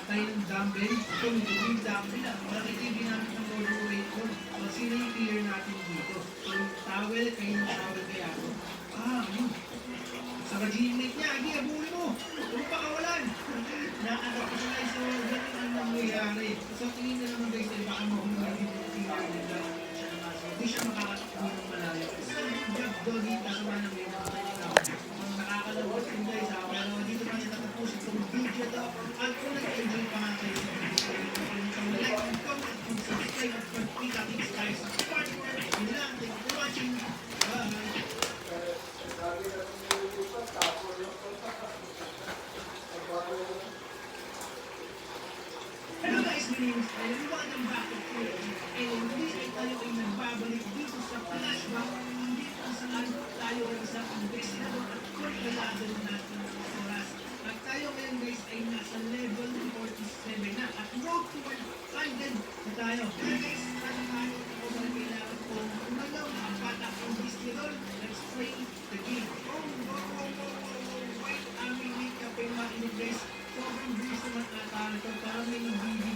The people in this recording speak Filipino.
tayo ng dumbbell. Ito, may tubig dumbbell. Bakit yung ginamit ng roller weight ko? Sino yung clear natin dito? So, yung towel, kayo yung towel kaya ako. Sa ka-gymnate niya, hindi, abulin mo. Huwag pa kawalan. Nakakapasalize so, ganun ang nangyayari. So, tingin na naman guys, baka mahulog yung clear nila. Hindi siya makakatakbo ng malayo. So, good job, Doggy. Kaso nga na may mga nakakalawat yun guys. Pero dito pa niya tatapos itong video to. At kung nag-enjoy pa nga kayo sa video, like and comment and subscribe at pag-kita things tayo sa part 1. Yun lang. Thank you for watching. Bye! Hello guys, my name is Ellen. Welcome back to Kuya. And muli ay tayo ay nagbabalik dito sa flashback. Dito kung saan tayo ay isang investigador at kulturado natin ng oras. At tayo ngayon guys ay nasa level 47 na at road to 100 na tayo. Kaya guys, ano tayo ako ba na kailangan kong umalaw na ang bata ang investigador? Let's play the game. Wait, aming make up yung makinig guys. Sobrang bilis naman ata ito. Parang may video